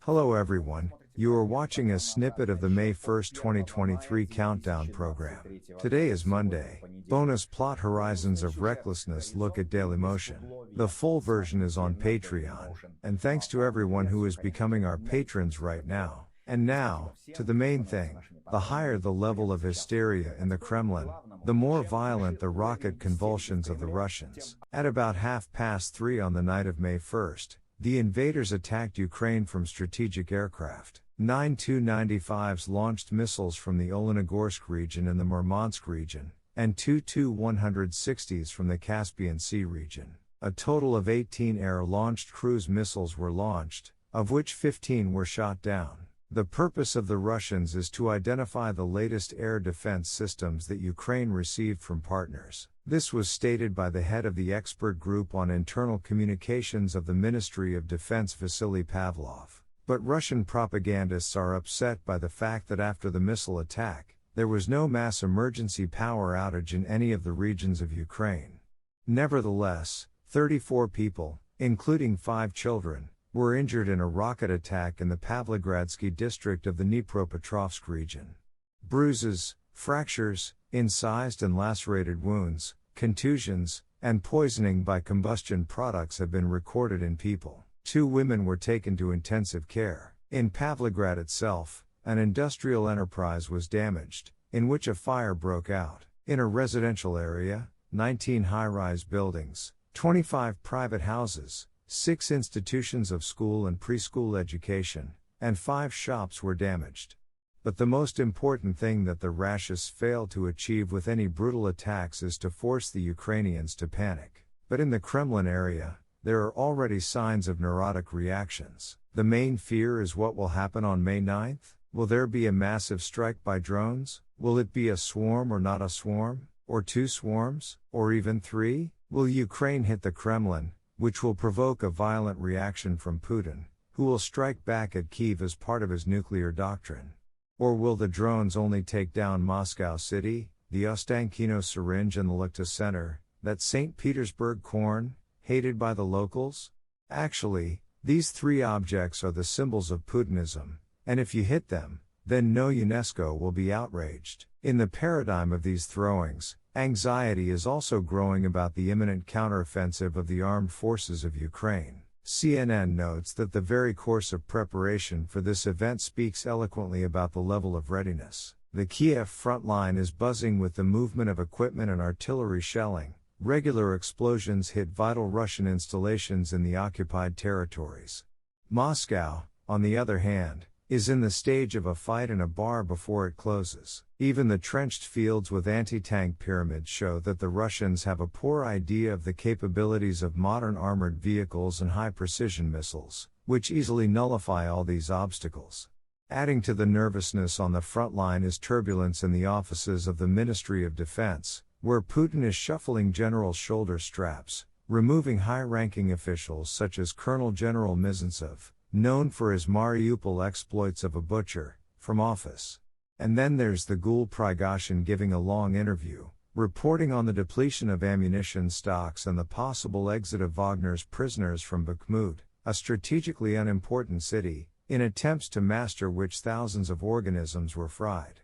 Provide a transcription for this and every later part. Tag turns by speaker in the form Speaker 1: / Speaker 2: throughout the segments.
Speaker 1: Hello everyone, you are watching a snippet of the May 1st, 2023 countdown program. Today is Monday. Bonus plot Horizons of Recklessness look at Dailymotion. The full version is on Patreon, and thanks to everyone who is becoming our patrons right now. And now, to the main thing. The higher the level of hysteria in the Kremlin, the more violent the rocket convulsions of the Russians. At about 3:30 on the night of May 1st, the invaders attacked Ukraine from strategic aircraft. 9 Tu-95s launched missiles from the Olenogorsk region and the Murmansk region, and 2 Tu-160s from the Caspian Sea region. A total of 18 air-launched cruise missiles were launched, of which 15 were shot down. The purpose of the Russians is to identify the latest air defense systems that Ukraine received from partners. This was stated by the head of the expert group on internal communications of the Ministry of Defense Vasily Pavlov. But Russian propagandists are upset by the fact that after the missile attack, there was no mass emergency power outage in any of the regions of Ukraine. Nevertheless, 34 people, including 5 children, were injured in a rocket attack in the Pavlogradsky district of the Dnipropetrovsk region. Bruises, fractures, incised and lacerated wounds, contusions, and poisoning by combustion products have been recorded in people. 2 women were taken to intensive care. In Pavlograd itself, an industrial enterprise was damaged, in which a fire broke out. In a residential area, 19 high-rise buildings, 25 private houses, 6 institutions of school and preschool education, and 5 shops were damaged. But the most important thing that the Russians fail to achieve with any brutal attacks is to force the Ukrainians to panic. But in the Kremlin area, there are already signs of neurotic reactions. The main fear is what will happen on May 9th? Will there be a massive strike by drones? Will it be a swarm or not a swarm? Or 2 swarms? Or even 3? Will Ukraine hit the Kremlin, which will provoke a violent reaction from Putin, who will strike back at Kyiv as part of his nuclear doctrine? Or will the drones only take down Moscow City, the Ostankino Syringe and the Lukta Center, that St. Petersburg corn, hated by the locals? Actually, these 3 objects are the symbols of Putinism, and if you hit them, then no UNESCO will be outraged. In the paradigm of these throwings, anxiety is also growing about the imminent counteroffensive of the armed forces of Ukraine. CNN notes that the very course of preparation for this event speaks eloquently about the level of readiness. The Kiev front line is buzzing with the movement of equipment and artillery shelling. Regular explosions hit vital Russian installations in the occupied territories. Moscow, on the other hand, is in the stage of a fight in a bar before it closes. Even the trenched fields with anti-tank pyramids show that the Russians have a poor idea of the capabilities of modern armored vehicles and high-precision missiles, which easily nullify all these obstacles. Adding to the nervousness on the front line is turbulence in the offices of the Ministry of Defense, where Putin is shuffling generals' shoulder straps, removing high-ranking officials such as Colonel General Mizintsev, known for his Mariupol exploits of a butcher, from office. And then there's the ghoul Prigozhin giving a long interview, reporting on the depletion of ammunition stocks and the possible exit of Wagner's prisoners from Bakhmut, a strategically unimportant city, in attempts to master which thousands of organisms were fried.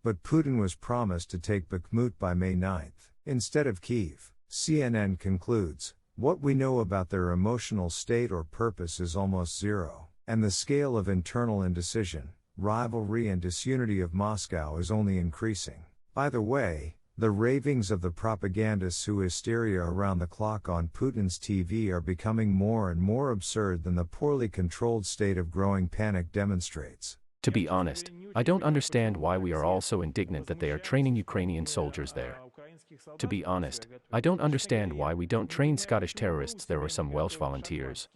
Speaker 1: But Putin was promised to take Bakhmut by May 9th, instead of Kyiv. CNN concludes, what we know about their emotional state or purpose is almost zero, and the scale of internal indecision, rivalry and disunity of Moscow is only increasing. By the way, the ravings of the propagandists who hysteria around the clock on Putin's TV are becoming more and more absurd than the poorly controlled state of growing panic demonstrates.
Speaker 2: To be honest, I don't understand why we are all so indignant that they are training Ukrainian soldiers there. To be honest, I don't understand why we don't train Scottish terrorists there or some Welsh volunteers.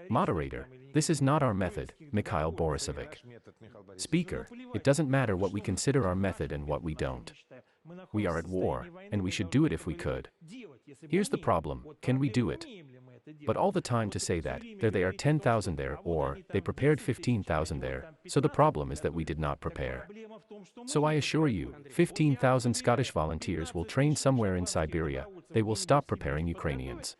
Speaker 2: Moderator, this is not our method, Mikhail Borisovic. Speaker, it doesn't matter what we consider our method and what we don't. We are at war, and we should do it if we could. Here's the problem, can we do it? But all the time to say that, there they are 10,000 there, or, they prepared 15,000 there, so the problem is that we did not prepare. So I assure you, 15,000 Scottish volunteers will train somewhere in Siberia, they will stop preparing Ukrainians.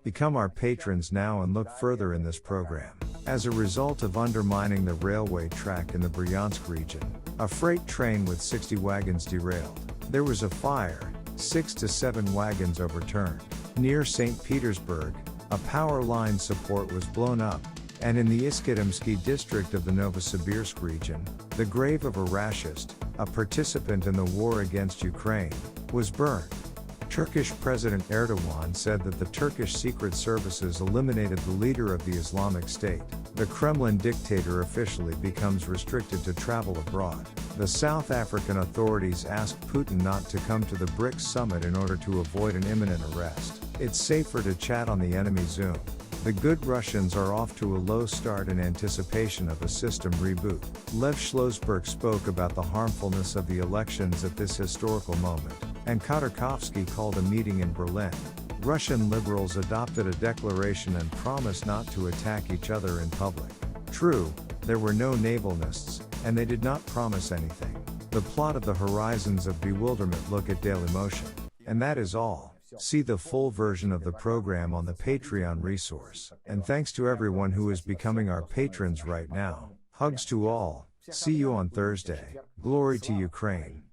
Speaker 1: Become our patrons now and look further in this program. As a result of undermining the railway track in the Bryansk region, a freight train with 60 wagons derailed. There was a fire, 6 to 7 wagons overturned. Near St. Petersburg, a power line support was blown up, and in the Iskidimsky district of the Novosibirsk region, the grave of a rashist, a participant in the war against Ukraine, was burned. Turkish President Erdogan said that the Turkish secret services eliminated the leader of the Islamic State. The Kremlin dictator officially becomes restricted to travel abroad. The South African authorities asked Putin not to come to the BRICS summit in order to avoid an imminent arrest. It's safer to chat on the enemy Zoom. The good Russians are off to a low start in anticipation of a system reboot. Lev Schlossberg spoke about the harmfulness of the elections at this historical moment, and Khodorkovsky called a meeting in Berlin. Russian liberals adopted a declaration and promised not to attack each other in public. True, there were no navalnists, and they did not promise anything. The plot of the Horizons of Bewilderment look at Dailymotion. And that is all. See the full version of the program on the Patreon resource. And thanks to everyone who is becoming our patrons right now. Hugs to all. See you on Thursday. Glory to Ukraine.